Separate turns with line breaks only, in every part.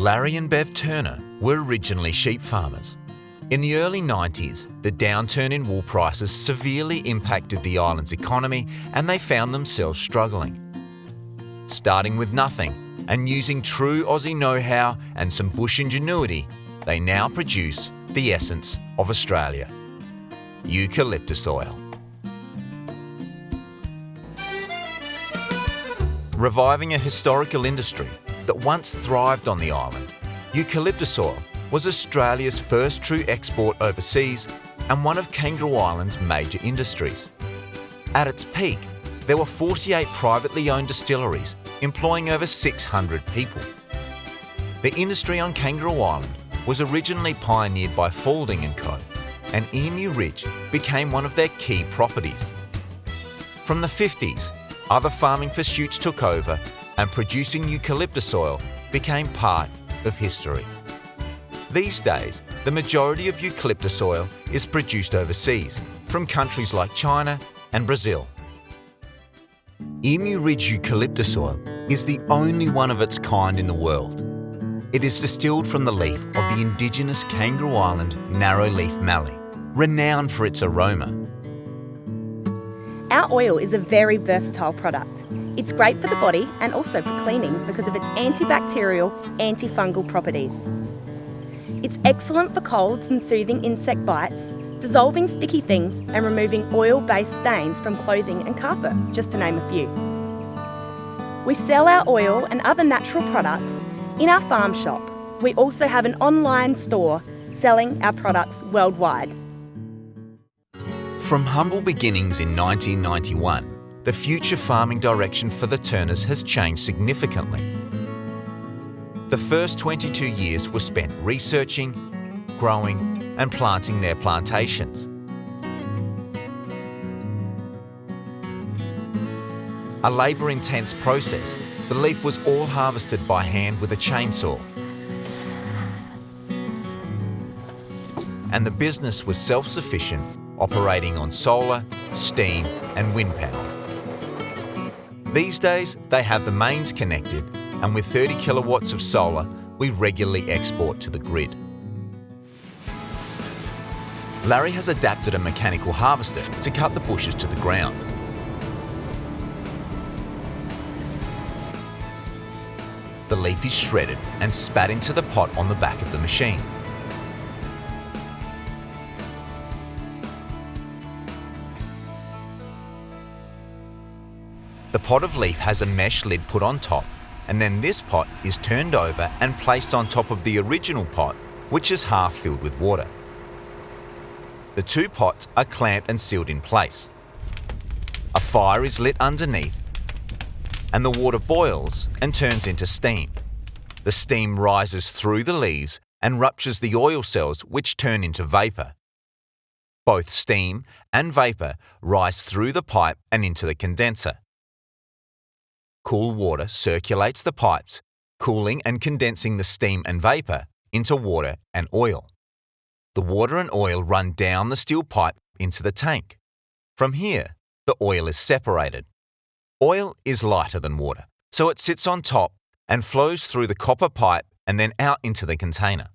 Larry and Bev Turner were originally sheep farmers. In the early 90s, the downturn in wool prices severely impacted the island's economy and they found themselves struggling. Starting with nothing and using true Aussie know-how and some bush ingenuity, they now produce the essence of Australia: eucalyptus oil. Reviving a historical industry that once thrived on the island, eucalyptus oil was Australia's first true export overseas and one of Kangaroo Island's major industries. At its peak, there were 48 privately owned distilleries employing over 600 people. The industry on Kangaroo Island was originally pioneered by Faulding & Co, and Emu Ridge became one of their key properties. From the 50s, other farming pursuits took over and producing eucalyptus oil became part of history. These days, the majority of eucalyptus oil is produced overseas, from countries like China and Brazil. Emu Ridge eucalyptus oil is the only one of its kind in the world. It is distilled from the leaf of the indigenous Kangaroo Island narrow-leaf mallee, renowned for its aroma.
Our oil is a very versatile product. It's great for the body and also for cleaning because of its antibacterial, antifungal properties. It's excellent for colds and soothing insect bites, dissolving sticky things and removing oil-based stains from clothing and carpet, just to name a few. We sell our oil and other natural products in our farm shop. We also have an online store selling our products worldwide.
From humble beginnings in 1991, the future farming direction for the Turners has changed significantly. The first 22 years were spent researching, growing and planting their plantations. A labour-intense process, the leaf was all harvested by hand with a chainsaw. And the business was self-sufficient, operating on solar, steam and wind power. These days, they have the mains connected, and with 30 kilowatts of solar, we regularly export to the grid. Larry has adapted a mechanical harvester to cut the bushes to the ground. The leaf is shredded and spat into the pot on the back of the machine. The pot of leaf has a mesh lid put on top, and then this pot is turned over and placed on top of the original pot, which is half filled with water. The two pots are clamped and sealed in place. A fire is lit underneath, and the water boils and turns into steam. The steam rises through the leaves and ruptures the oil cells, which turn into vapour. Both steam and vapour rise through the pipe and into the condenser. Cool water circulates the pipes, cooling and condensing the steam and vapour into water and oil. The water and oil run down the steel pipe into the tank. From here, the oil is separated. Oil is lighter than water, so it sits on top and flows through the copper pipe and then out into the container.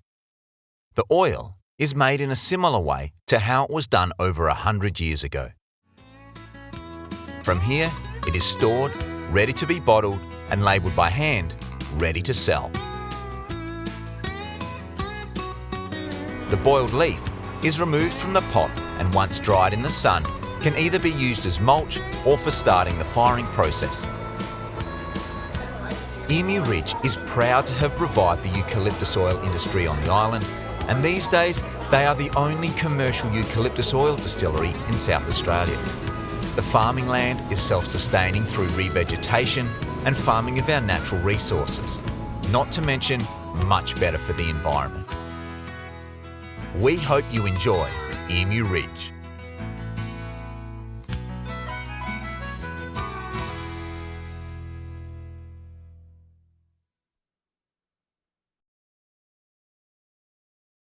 The oil is made in a similar way to how it was done over 100 years ago. From here, it is stored, ready to be bottled and labelled by hand, ready to sell. The boiled leaf is removed from the pot and once dried in the sun, can either be used as mulch or for starting the firing process. Emu Ridge is proud to have revived the eucalyptus oil industry on the island, and these days they are the only commercial eucalyptus oil distillery in South Australia. The farming land is self-sustaining through revegetation and farming of our natural resources, not to mention much better for the environment. We hope you enjoy Emu Ridge.